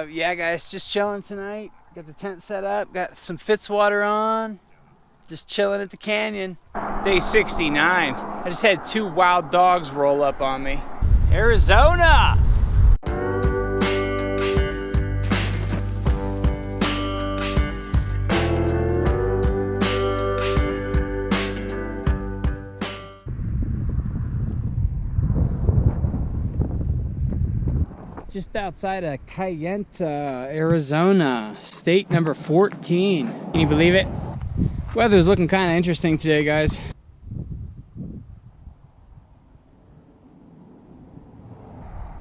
Yeah, guys, just chilling tonight. Got the tent set up, got some Fitzwater on. Just chilling at the canyon. Day 69. I just had 2 wild dogs roll up on me. Arizona! Just outside of Kayenta, Arizona, state number 14. Can you believe it? Weather's looking kind of interesting today, guys.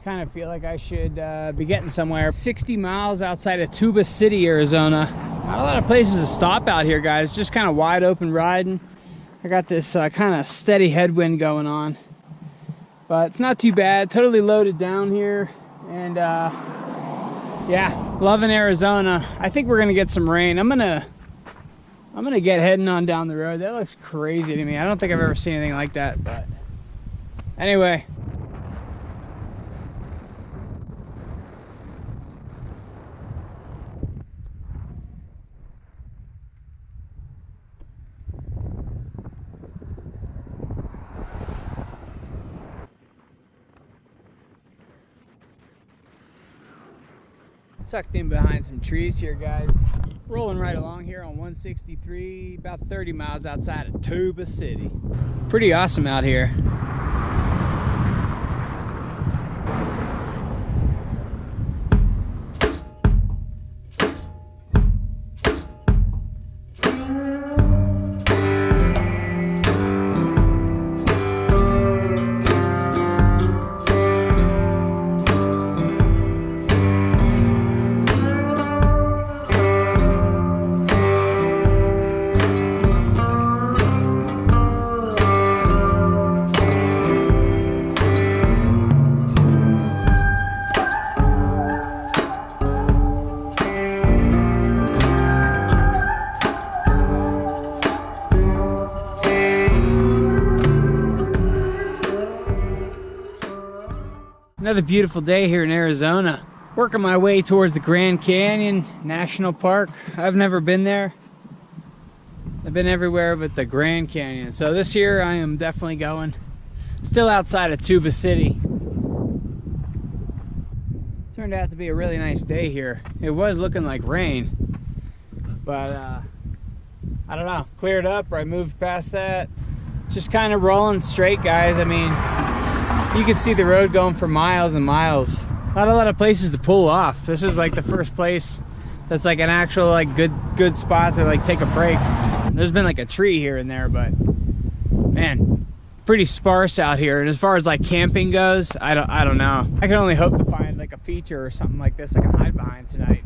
Kind of feel like I should be getting somewhere. 60 miles outside of Tuba City, Arizona. Not a lot of places to stop out here, guys. Just kind of wide open riding. I got this kind of steady headwind going on. But it's not too bad. Totally loaded down here. And yeah, loving Arizona. I think we're gonna get some rain. I'm gonna get heading on down the road. That looks crazy to me. I don't think I've ever seen anything like that, but anyway. Tucked in behind some trees here, guys. Rolling right along here on 163, about 30 miles outside of Tuba City. Pretty awesome out here. Another beautiful day here in Arizona. Working my way towards the Grand Canyon National Park. I've never been there. I've been everywhere but the Grand Canyon. So this year I am definitely going. Still outside of Tuba City. Turned out to be a really nice day here. It was looking like rain. But I don't know. Cleared up or I moved past that. Just kind of rolling straight, guys. I mean, you can see the road going for miles and miles. Not a lot of places to pull off. This is like the first place that's like an actual like good spot to like take a break. There's been like a tree here and there, but man, pretty sparse out here. And as far as like camping goes, I don't know. I can only hope to find like a feature or something like this I can hide behind tonight.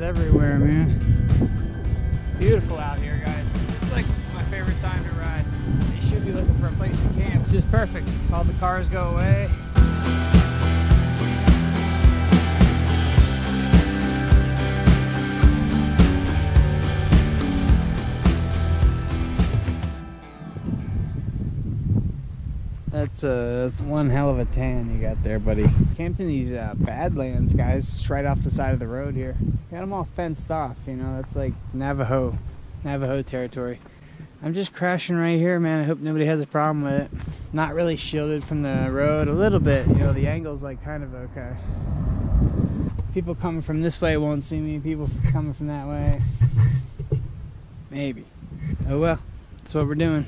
Everywhere, man. Beautiful out here, guys. This is like my favorite time to ride. You should be looking for a place to camp. It's just perfect. All the cars go away. That's one hell of a tan you got there, buddy. Camped in these Badlands, guys, just right off the side of the road here. Got them all fenced off, you know. That's like Navajo territory. I'm just crashing right here, man. I hope nobody has a problem with it. Not really shielded from the road, a little bit. You know, the angle's like kind of okay. People coming from this way won't see me. People coming from that way, maybe. Oh well, that's what we're doing.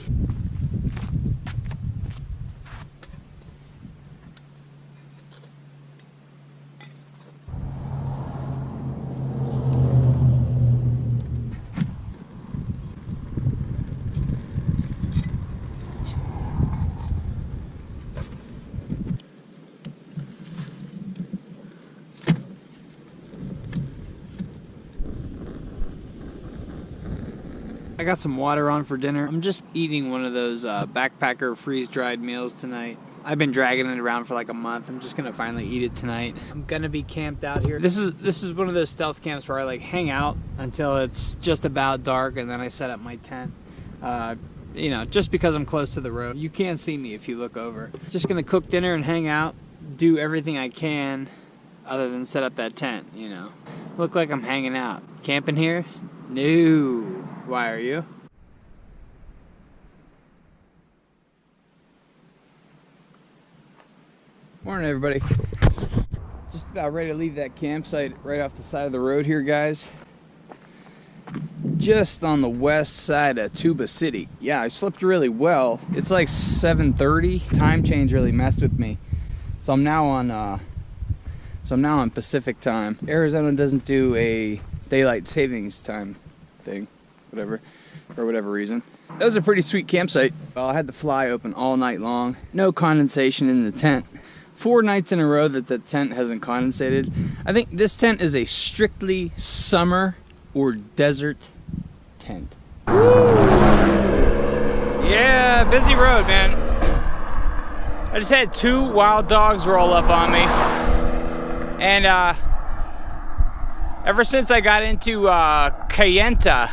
I got some water on for dinner. I'm just eating one of those backpacker freeze-dried meals tonight. I've been dragging it around for like a month. I'm just gonna finally eat it tonight. I'm gonna be camped out here. This is one of those stealth camps where I like hang out until it's just about dark and then I set up my tent. You know, just because I'm close to the road. You can't see me if you look over. Just gonna cook dinner and hang out, do everything I can other than set up that tent, you know. Look like I'm hanging out. Camping here? No. Why are you? Morning, everybody. Just about ready to leave that campsite right off the side of the road here, guys. Just on the west side of Tuba City. Yeah, I slept really well. It's like 7:30. Time change really messed with me. So I'm now on Pacific time. Arizona doesn't do a daylight savings time thing. Whatever, for whatever reason. That was a pretty sweet campsite. Well, I had the fly open all night long. No condensation in the tent. 4 nights in a row that the tent hasn't condensated. I think this tent is a strictly summer or desert tent. Woo! Yeah, busy road, man. I just had 2 wild dogs roll up on me. And ever since I got into Kayenta,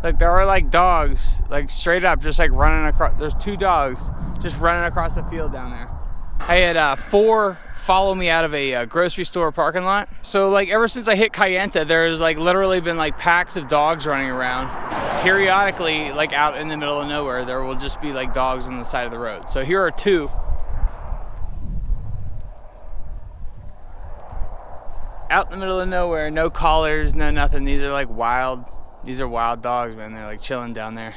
like there are like dogs, like straight up, just like running across. There's 2 dogs just running across the field down there. I had 4 follow me out of a grocery store parking lot. So like ever since I hit Kayenta, there's like literally been like packs of dogs running around. Periodically, like out in the middle of nowhere, there will just be like dogs on the side of the road. So here are 2. Out in the middle of nowhere, no collars, no nothing. These are like wild. These are wild dogs, man. They're like chilling down there.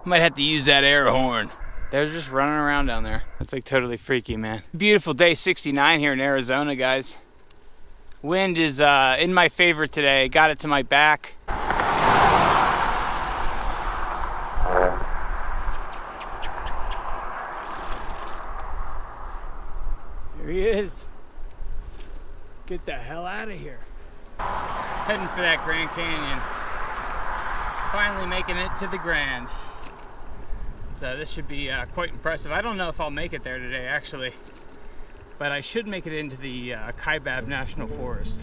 Might have to use that air horn. They're just running around down there. It's like totally freaky, man. Beautiful day 69 here in Arizona, guys. Wind is in my favor today. Got it to my back. Here he is. Get the hell out of here. Heading for that Grand Canyon. Finally making it to the Grand. So this should be quite impressive. I don't know if I'll make it there today, actually. But I should make it into the Kaibab National Forest.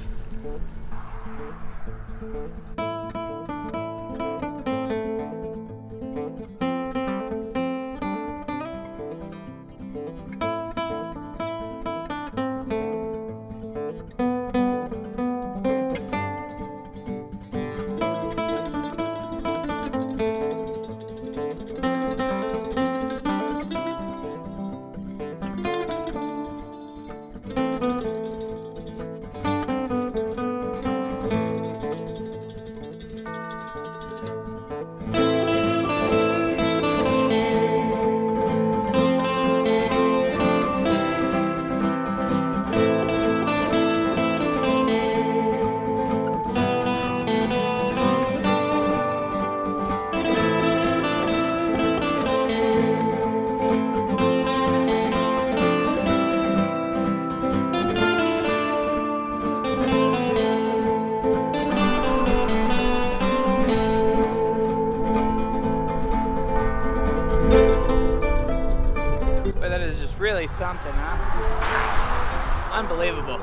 Really something, huh? Unbelievable.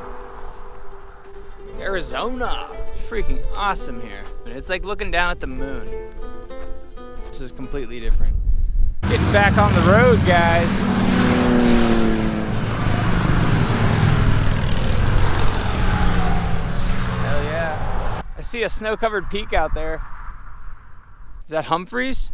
Arizona. It's freaking awesome here. It's like looking down at the moon. This is completely different. Getting back on the road, guys. Hell yeah. I see a snow-covered peak out there. Is that Humphreys?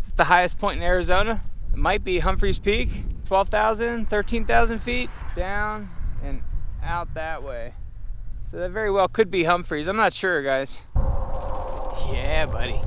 It's the highest point in Arizona. It might be Humphreys Peak, 12,000, 13,000 feet down and out that way. So that very well could be Humphreys. I'm not sure, guys. Yeah, buddy.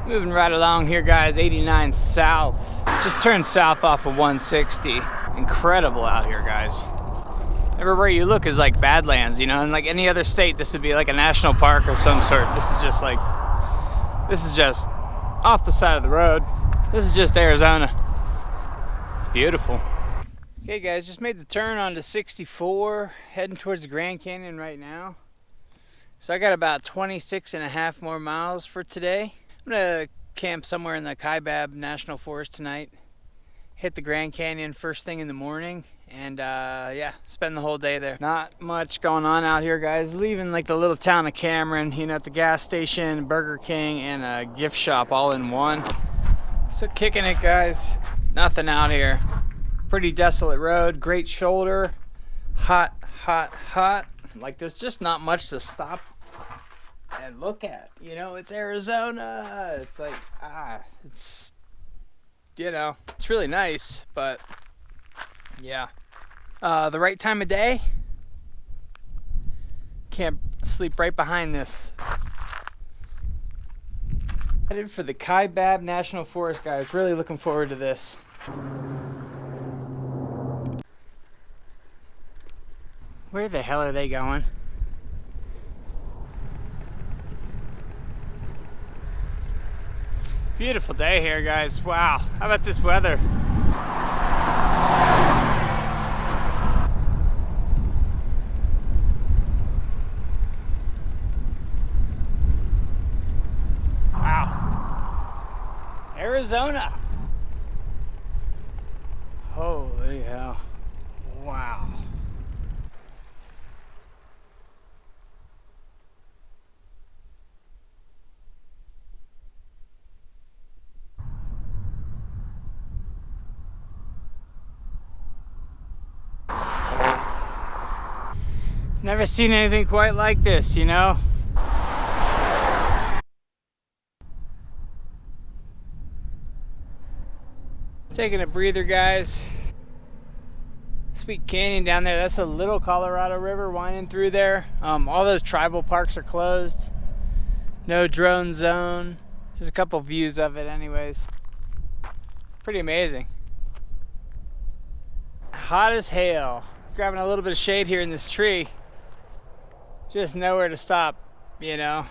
Moving right along here, guys, 89 south. Just turned south off of 160. Incredible out here, guys. Everywhere you look is like Badlands, you know, and like any other state, this would be like a national park of some sort. This is just off the side of the road. This is just Arizona. It's beautiful. Okay, guys, just made the turn onto 64, heading towards the Grand Canyon right now. So I got about 26.5 more miles for today. I'm gonna camp somewhere in the Kaibab National Forest tonight, hit the Grand Canyon first thing in the morning, and yeah, spend the whole day there. Not much going on out here, guys. Leaving like the little town of Cameron. You know, it's a gas station, Burger King, and a gift shop all in one. So kicking it, guys. Nothing out here. Pretty desolate road, great shoulder. Hot, hot, hot. Like there's just not much to stop and look at. You know, it's Arizona. It's like, it's, you know, it's really nice, but yeah. The right time of day, can't sleep right behind this. Headed for the Kaibab National Forest, guys. Really looking forward to this. Where the hell are they going? Beautiful day here, guys. Wow, how about this weather? Wow. Arizona. Holy hell. Wow. Never seen anything quite like this, you know? Taking a breather, guys. Sweet Canyon down there, that's a little Colorado River winding through there. All those tribal parks are closed. No drone zone. There's a couple views of it anyways. Pretty amazing. Hot as hell. Grabbing a little bit of shade here in this tree. Just nowhere to stop, you know.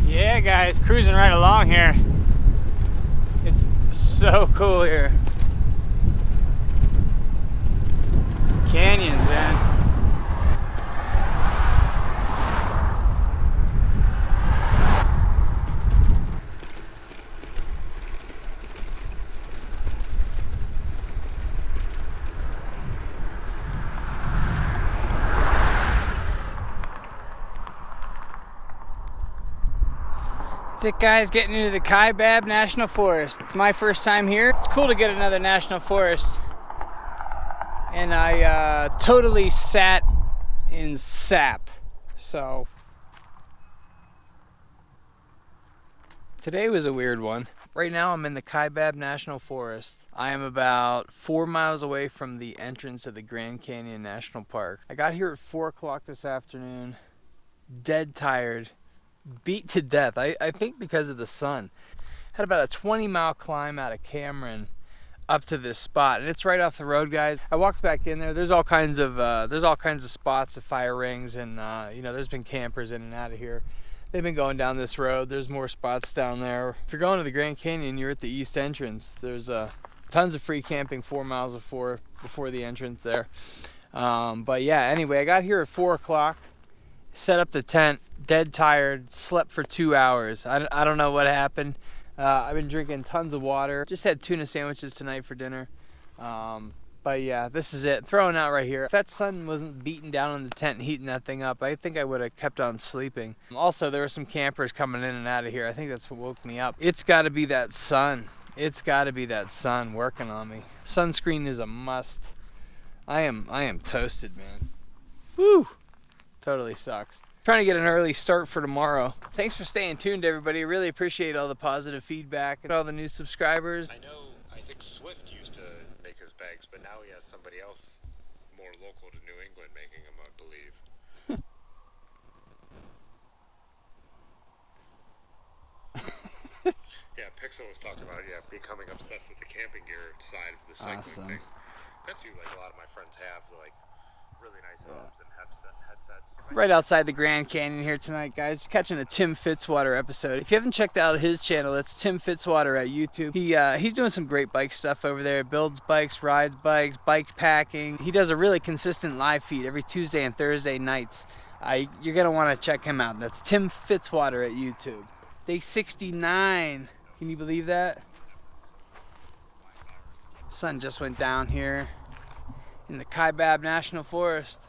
Yeah, guys, cruising right along here. It's so cool here. It's canyons, man. That's it, guys, getting into the Kaibab National Forest. It's my first time here. It's cool to get another national forest. And I totally sat in sap. So today was a weird one. Right now I'm in the Kaibab National Forest. I am about 4 miles away from the entrance of the Grand Canyon National Park. I got here at 4 o'clock this afternoon, dead tired. Beat to death, I think because of the sun. Had about a 20-mile climb out of Cameron up to this spot, and it's right off the road, guys. I walked back in there. There's all kinds of spots of fire rings, and you know, there's been campers in and out of here. They've been going down this road. There's more spots down there. If you're going to the Grand Canyon, you're at the east entrance. There's tons of free camping 4 miles before the entrance there. But yeah, anyway, I got here at 4 o'clock, set up the tent. Dead tired, slept for 2 hours. I don't know what happened. I've been drinking tons of water. Just had tuna sandwiches tonight for dinner. But yeah, this is it. Throwing out right here. If that sun wasn't beating down on the tent and heating that thing up, I think I would have kept on sleeping. Also, there were some campers coming in and out of here. I think that's what woke me up. It's got to be that sun. It's got to be that sun working on me. Sunscreen is a must. I am toasted, man. Woo! Totally sucks. Trying to get an early start for tomorrow. Thanks for staying tuned, everybody. Really appreciate all the positive feedback and all the new subscribers. I think Swift used to make his bags, but now he has somebody else more local to New England making them, I believe. Yeah, Pixel was talking about becoming obsessed with the camping gear side of the cycling thing. That's what like a lot of my friends have, like really nice helms and headsets. Right outside the Grand Canyon here tonight, guys. Catching a Tim Fitzwater episode. If you haven't checked out his channel, that's Tim Fitzwater at YouTube. He's doing some great bike stuff over there. Builds bikes, rides bikes, bike packing. He does a really consistent live feed every Tuesday and Thursday nights. You're gonna want to check him out. That's Tim Fitzwater at YouTube. Day 69. Can you believe that? Sun just went down here in the Kaibab National Forest.